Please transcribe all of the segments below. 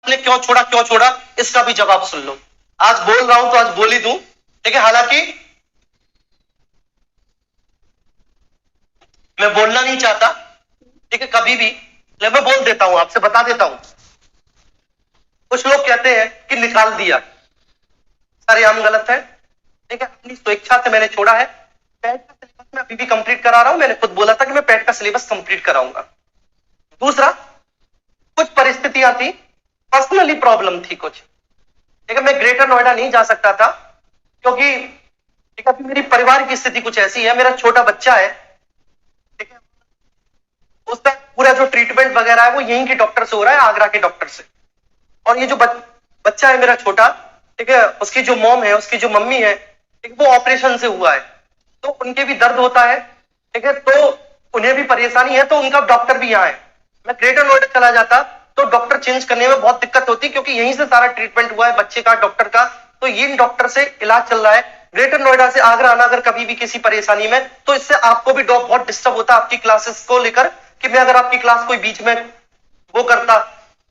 ने क्यों छोड़ा इसका भी जवाब सुन लो। आज बोल रहा हूं तो आज बोल ही दूं, ठीक है। हालांकि मैं बोलना नहीं चाहता, ठीक है, कभी भी, लेकिन मैं बोल देता हूं, आपसे बता देता हूं। कुछ लोग कहते हैं कि निकाल दिया, सरेआम गलत है, ठीक है। अपनी स्वेच्छा से मैंने छोड़ा है। पैट का सिलेबस मैं अभी भी कंप्लीट करा रहा हूं। मैंने खुद बोला था कि मैं पैट का सिलेबस कंप्लीट कराऊंगा। दूसरा, कुछ परिस्थितियां थी, पर्सनली प्रॉब्लम थी कुछ, ठीक है। मैं ग्रेटर नोएडा नहीं जा सकता था क्योंकि ठीक है, अभी मेरी परिवार की स्थिति कुछ ऐसी है। मेरा छोटा बच्चा है, ठीक है, उसका पूरा जो ट्रीटमेंट वगैरह है वो यहीं के डॉक्टर से हो रहा है, आगरा के डॉक्टर से। और ये जो बच्चा है मेरा छोटा, ठीक है, उसकी जो मॉम है, उसकी जो मम्मी है, ठीक, वो ऑपरेशन से हुआ है, तो उनके भी दर्द होता है, ठीक है, तो उन्हें भी परेशानी है, तो उनका डॉक्टर भी यहाँ है। मैं ग्रेटर नोएडा चला जाता तो डॉक्टर चेंज करने में बहुत दिक्कत होती, क्योंकि यहीं से सारा ट्रीटमेंट हुआ है बच्चे का, डॉक्टर का, तो इन डॉक्टर से इलाज चल रहा है। ग्रेटर नोएडा से आगरा आना अगर कभी भी किसी परेशानी में, तो इससे आपको भी बहुत डिस्टर्ब होता है आपकी क्लासेस को लेकर, कि मैं अगर आपकी क्लास कोई बीच में वो करता,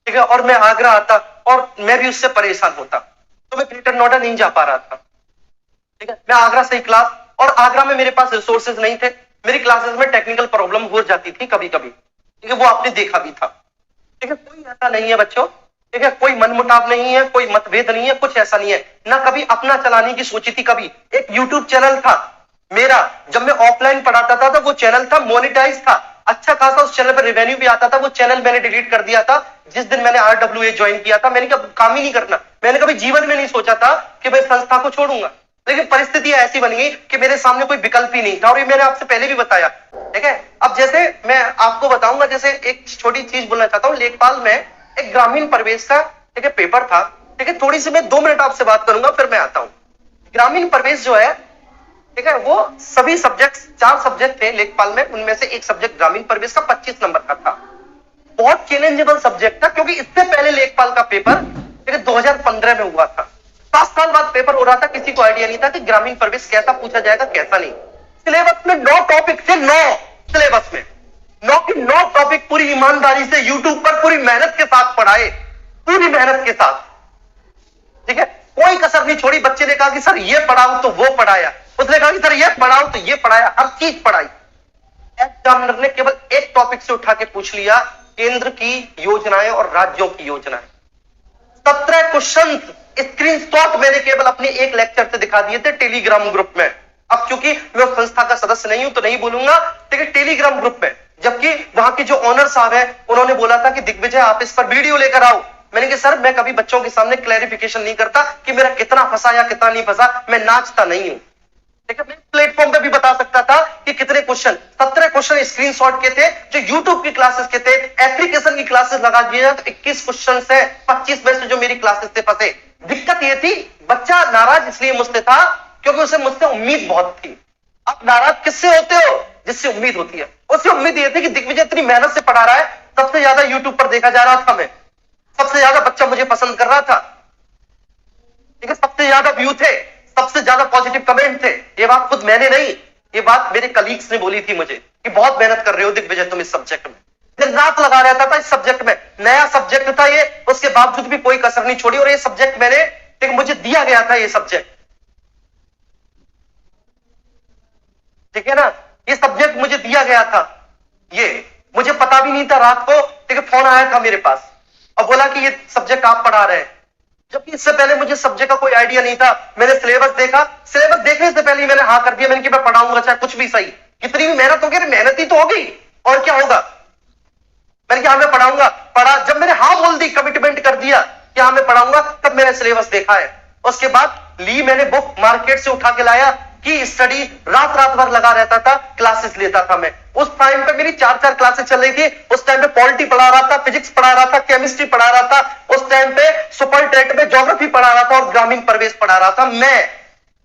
ठीक है, और मैं आगरा आता और मैं भी उससे परेशान होता, तो मैं ग्रेटर नोएडा नहीं जा पा रहा था, ठीक है। मैं आगरा से ही क्लास, और आगरा में मेरे पास रिसोर्सेज नहीं थे, मेरी क्लासेस में टेक्निकल प्रॉब्लम हो जाती थी कभी कभी, ठीक है, वो आपने देखा भी था, ठीक है। कोई ऐसा नहीं है बच्चों, ठीक है, कोई मनमुटाव नहीं है, कोई मतभेद नहीं है, कुछ ऐसा नहीं है ना। कभी अपना चलाने की सोची थी कभी। एक यूट्यूब चैनल था मेरा, जब मैं ऑफलाइन पढ़ाता था तो वो चैनल था, मोनेटाइज था, अच्छा खासा उस चैनल पर रेवेन्यू भी आता था। वो चैनल मैंने डिलीट कर दिया था जिस दिन मैंने RWA ज्वाइन किया था। मैंने कहा काम ही नहीं करना, मैंने कभी जीवन में नहीं सोचा था कि मैं संस्था को छोड़ूंगा, लेकिन परिस्थिति ऐसी बन गई कि मेरे सामने कोई विकल्प ही नहीं था, और ये मैंने आपसे पहले भी बताया, ठीक है। अब जैसे मैं आपको बताऊंगा, जैसे एक छोटी चीज बोलना चाहता हूँ। लेखपाल में एक ग्रामीण परिवेश का, ठीक है, पेपर था, ठीक है। थोड़ी सी मैं 2 मिनट आपसे बात करूंगा, फिर मैं आता हूं। ग्रामीण परिवेश जो है, ठीक है, वो सभी सब्जेक्ट, 4 सब्जेक्ट थे लेखपाल में, उनमें से एक सब्जेक्ट ग्रामीण परिवेश का 25 नंबर का था। बहुत चैलेंजेबल सब्जेक्ट था, क्योंकि इससे पहले लेखपाल का पेपर, ठीक है, 2015 में हुआ था। 7 साल बाद पेपर हो रहा था, किसी को आइडिया नहीं था कि ग्रामीण परिवेश कैसा पूछा जाएगा, कैसा नहीं। सिलेबस में 9 टॉपिक थे, 9 सिलेबस में, 9 की 9 टॉपिक पूरी ईमानदारी से यूट्यूब पर पूरी मेहनत के साथ पढ़ाए, पूरी मेहनत के साथ, ठीक है, कोई कसर नहीं छोड़ी। बच्चे ने कहा कि सर ये पढ़ाऊं तो वो पढ़ाया, उसने कहा कि सर ये पढ़ाऊं तो ये पढ़ाया, हर चीज पढ़ाई। एग्जामिनर ने केवल एक टॉपिक से उठा के पूछ लिया, केंद्र की योजनाएं और राज्यों की योजनाएं। 17 क्वेश्चन स्क्रीनशॉट मैंने केवल अपने एक लेक्चर से दिखा दिए थे टेलीग्राम ग्रुप में। अब चूंकि मैं उस संस्था का सदस्य नहीं हूं तो नहीं बोलूंगा, लेकिन टेलीग्राम ग्रुप में, जबकि वहां के जो ऑनर साहब है उन्होंने बोला था कि दिग्विजय आप इस पर वीडियो लेकर आओ। मैंने कहा सर मैं कभी बच्चों के सामने क्लैरिफिकेशन नहीं करता कि मेरा कितना फंसा या कितना नहीं फंसा, मैं नाचता नहीं हूं, ठीक है। मैं प्लेटफॉर्म पे भी बता सकता था कि कितने क्वेश्चन, 17 क्वेश्चन स्क्रीनशॉट के थे जो यूट्यूब की क्लासेस के थे। एप्लीकेशन की क्लासेस लगा दिए तो 21 क्वेश्चन से 25 में से जो मेरी क्लासेस से फंसे। दिक्कत ये थी, बच्चा नाराज इसलिए मुझसे था क्योंकि उसे मुझसे उम्मीद बहुत थी। आप नाराज किससे होते हो? जिससे उम्मीद होती है। उससे उम्मीद ये थी कि दिग्विजय इतनी मेहनत से पढ़ा रहा है, सबसे ज्यादा यूट्यूब पर देखा जा रहा था मैं, सबसे ज्यादा बच्चा मुझे पसंद कर रहा था, ठीक है, सबसे ज्यादा व्यू थे, सबसे ज्यादा पॉजिटिव कमेंट थे। ये बात खुद मैंने नहीं, ये बात मेरे कलीग्स ने बोली थी मुझे कि बहुत मेहनत कर रहे हो दिग्विजय तुम इस सब्जेक्ट में। दिन रात लगा रहता था इस सब्जेक्ट में, नया सब्जेक्ट था ये, उसके बावजूद भी कोई कसर नहीं छोड़ी। और ये सब्जेक्ट मैंने, ठीक, मुझे दिया गया था ये सब्जेक्ट, ठीक है ना, ये सब्जेक्ट मुझे दिया गया था, ये मुझे पता भी नहीं था। रात को, ठीक है, फोन आया था मेरे पास और बोला कि ये सब्जेक्ट आप पढ़ा रहे हैं, जबकि इससे पहले मुझे सब्जेक्ट का कोई आइडिया नहीं था। मैंने सिलेबस देखा, सिलेबस देखने से पहले ही मैंने हाँ कर दिया। मैंने कि मैं पढ़ाऊंगा चाहे कुछ भी सही, कितनी भी मेहनत होगी, मेहनत ही तो होगी और क्या होगा। मैंने कहा मैं पढ़ाऊंगा, पढ़ा। जब मैंने हाँ बोल दी, कमिटमेंट कर दिया कि हाँ मैं पढ़ाऊंगा, तब मैंने सिलेबस देखा है। उसके बाद ली मैंने बुक, मार्केट से उठा के लाया की स्टडी, रात रात भर लगा रहता था, क्लासेस लेता था मैं। उस टाइम पे मेरी 4-4 क्लासेस चल रही थी। उस टाइम पे पॉलिटी पढ़ा रहा था, फिजिक्स पढ़ा रहा था, केमिस्ट्री पढ़ा रहा था, उस टाइम पे सुपर ट्रेट में ज्योग्राफी पढ़ा रहा था और ग्रामीण परिवेश पढ़ा रहा था मैं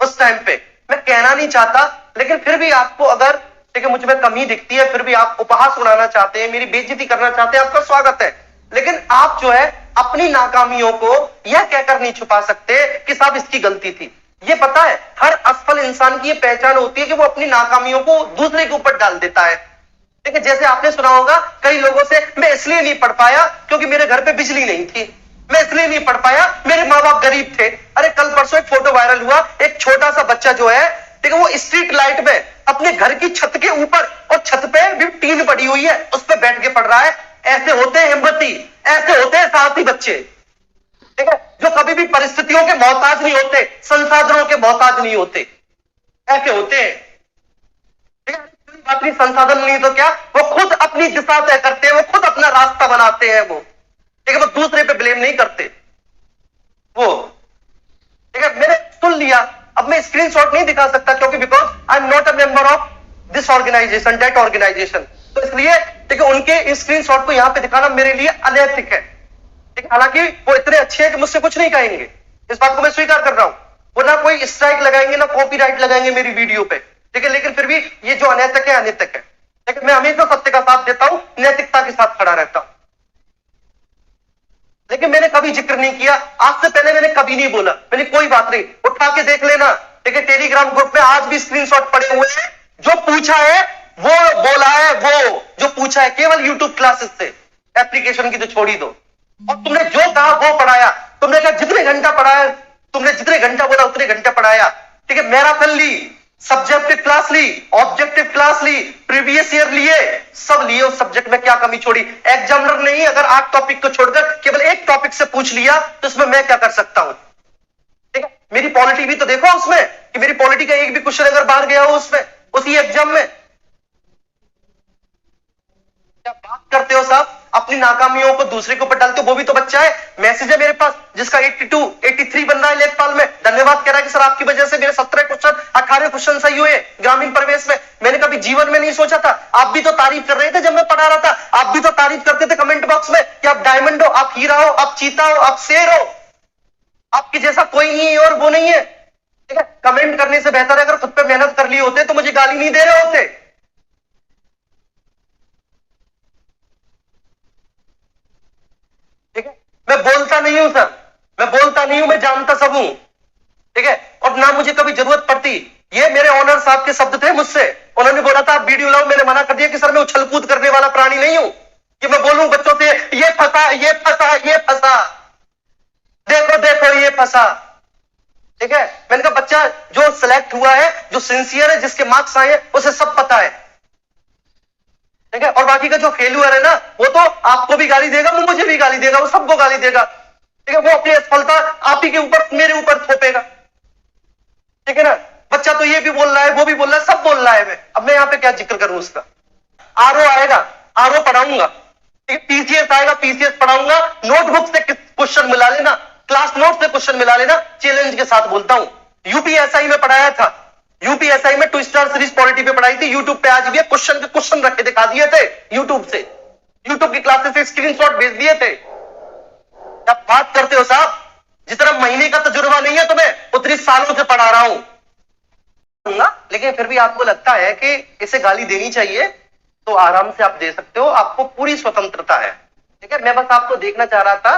उस टाइम पे। मैं कहना नहीं चाहता, लेकिन फिर भी आपको अगर, ठीक है, मुझ में कमी दिखती है, फिर भी आप उपहास उड़ाना चाहते हैं, मेरी बेइज्जती करना चाहते हैं, आपका स्वागत है। लेकिन आप जो है अपनी नाकामियों को यह कहकर नहीं छुपा सकते कि साहब इसकी गलती थी। ये पता है, हर असफल इंसान की ये पहचान होती है कि वो अपनी नाकामियों को दूसरे के ऊपर डाल देता है। ठीक है, जैसे आपने सुना होगा कई लोगों से, मैं इसलिए नहीं पढ़ पाया क्योंकि मेरे घर पे बिजली नहीं थी, मैं नहीं पढ़ पाया, मेरे माँ बाप गरीब थे। अरे कल परसों एक फोटो वायरल हुआ, एक छोटा सा बच्चा जो है, ठीक है, वो स्ट्रीट लाइट में अपने घर की छत के ऊपर, और छत पे भी टीन पड़ी हुई है, उस पर बैठ के पढ़ रहा है। ऐसे होते हैं हिम्मती, ऐसे होते हैं साहसी बच्चे, ठीक है, जो कभी भी परिस्थितियों के मोहताज नहीं होते, संसाधनों के मोहताज नहीं होते, ऐसे होते हैं। ठीक है, कोई बात नहीं, संसाधन नहीं तो क्या, वो खुद अपनी दिशा तय करते हैं, वो खुद अपना रास्ता बनाते हैं, वो, ठीक है, वो दूसरे पे ब्लेम नहीं करते वो, ठीक है। मैंने सुन लिया, अब मैं स्क्रीनशॉट नहीं दिखा सकता क्योंकि because I am not a member of this organisation, that organisation, तो इसलिए ठीक है उनके स्क्रीनशॉट को यहां पे दिखाना मेरे लिए अनैतिक है, ठीक है। हालांकि वो इतने अच्छे हैं कि मुझसे कुछ नहीं कहेंगे, इस बात को मैं स्वीकार कर रहा हूं, वो ना कोई स्ट्राइक लगाएंगे ना कॉपीराइट लगाएंगे मेरी वीडियो पे, ठीक है, लेकिन फिर भी ये जो अनैतिक है अनैतिक है, लेकिन मैं हमेशा सत्य का साथ देता हूं, नैतिकता के साथ खड़ा रहता हूं। लेकिन मैंने कभी जिक्र नहीं किया, आज से पहले मैंने कभी नहीं बोला, मैंने कोई बात नहीं, उठा के देख लेना, ठीक है, टेलीग्राम ग्रुप में आज भी स्क्रीनशॉट पड़े हुए हैं, जो पूछा है वो बोला है, वो जो पूछा है केवल यूट्यूब क्लासेस से, एप्लीकेशन की तो छोड़ ही दो, और तुमने जो कहा वो पढ़ाया, तुमने कहा जितने घंटा पढ़ाया, तुमने जितने घंटा बोला उतने घंटा पढ़ाया, ठीक है, मैराथन ली, सब्जेक्टिव क्लास ली, ऑब्जेक्टिव क्लास ली, प्रीवियस ईयर लिए, सब लिए, उस सब्जेक्ट में क्या कमी छोड़ी? एग्जामिनर ने ही अगर 8 टॉपिक को छोड़कर केवल एक टॉपिक से पूछ लिया तो उसमें मैं क्या कर सकता हूं? ठीक है, मेरी पॉलिटी भी तो देखो उसमें, कि मेरी पॉलिटी का एक भी क्वेश्चन अगर बाहर गया हो उसमें, उसी एग्जाम में। क्या बात करते हो साहब, अपनी नाकामियों को दूसरे के ऊपर डालते हो, वो भी तो बच्चा है। मैसेज है मेरे पास जिसका 82 83 बन रहा है लेखपाल में, धन्यवाद कह रहा है कि सर आपकी वजह से मेरे 17 क्वेश्चन 18 क्वेश्चन सही हुए ग्रामीण परिवेश में। मैंने कभी जीवन में नहीं सोचा था, आप भी तो तारीफ कर रहे थे जब मैं पढ़ा रहा था, आप भी तो तारीफ करते थे कमेंट बॉक्स में कि आप डायमंड हो, आप हीरा हो, आप चीता हो, आप शेर हो, आपके जैसा कोई नहीं है और वो नहीं है। ठीक है, कमेंट करने से बेहतर है अगर खुद पे मेहनत कर लिए होते तो मुझे गाली नहीं दे रहे होते। ठीक है, मैं बोलता नहीं हूं सर, मैं बोलता नहीं हूं, मैं जानता सब हूं, ठीक है, और ना मुझे कभी जरूरत पड़ती। ये मेरे ऑनर साहब के शब्द थे मुझसे, उन्होंने बोला था आप वीडियो लाओ, मैंने मना कर दिया कि सर मैं उछल कूद करने वाला प्राणी नहीं हूं कि मैं बोलूं बच्चों से ये फंसा, ये फंसा, ये फंसा, देखो देखो ये फंसा। ठीक है, मैंने कहा बच्चा जो सिलेक्ट हुआ है, जो सिंसियर है, जिसके मार्क्स आए हैं, उसे सब पता है। ठीक है, और बाकी का जो फेल्यूअर है ना, वो तो आपको भी गाली देगा, वो मुझे भी गाली देगा, वो सबको गाली देगा। ठीक है, वो अपनी असफलता आप ही के ऊपर, मेरे ऊपर थोपेगा। ठीक है ना, बच्चा तो ये भी बोल रहा है, वो भी बोल रहा है, सब बोल रहा है। अब मैं यहां पे क्या जिक्र करूं उसका? आरओ आएगा, आरओ पढ़ाऊंगा, पीसीएस आएगा, पीसीएस पढ़ाऊंगा, नोटबुक से क्वेश्चन मिला लेना, क्लास नोट से क्वेश्चन मिला लेना, चैलेंज के साथ बोलता हूं। यूपीएसआई में पढ़ाया था, यूपीएसआई में 2 स्टार सीरीज पॉलिटी पे पढ़ाई थी, यूट्यूब पे आज भी क्वेश्चन के क्वेश्चन रख के दिखा दिए थे यूट्यूब से, यूट्यूब की क्लासेस से स्क्रीनशॉट भेज दिए थे। क्या बात करते हो साहब, जितना महीने का तजुर्बा नहीं है तुम्हें, उतनी सालों से पढ़ा रहा हूं। लेकिन फिर भी आपको लगता है कि इसे गाली देनी चाहिए, तो आराम से आप दे सकते हो, आपको पूरी स्वतंत्रता है। ठीक है, मैं बस आपको देखना चाह रहा था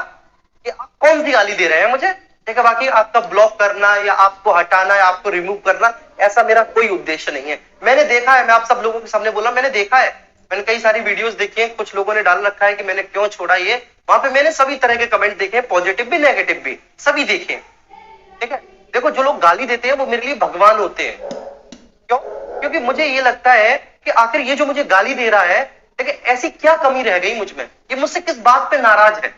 कि आप कौन सी गाली दे रहे हैं मुझे। ठीक है, बाकी आपका ब्लॉक करना या आपको हटाना या आपको रिमूव करना, ऐसा मेरा कोई उद्देश्य नहीं है। मैंने देखा है, मैं आप सब लोगों के सामने बोला, मैंने देखा है, मैंने कई सारी वीडियोस देखी है, कुछ लोगों ने डाल रखा है कि मैंने क्यों छोड़ा ये, वहां पे मैंने सभी तरह के कमेंट देखे, पॉजिटिव भी नेगेटिव भी, सभी देखे। ठीक है, देखो जो लोग गाली देते हैं वो मेरे लिए भगवान होते हैं। क्यों? क्योंकि मुझे ये लगता है कि आखिर ये जो मुझे गाली दे रहा है, देखिए ऐसी क्या कमी रह गई मुझ में, ये मुझसे किस बात पे नाराज है।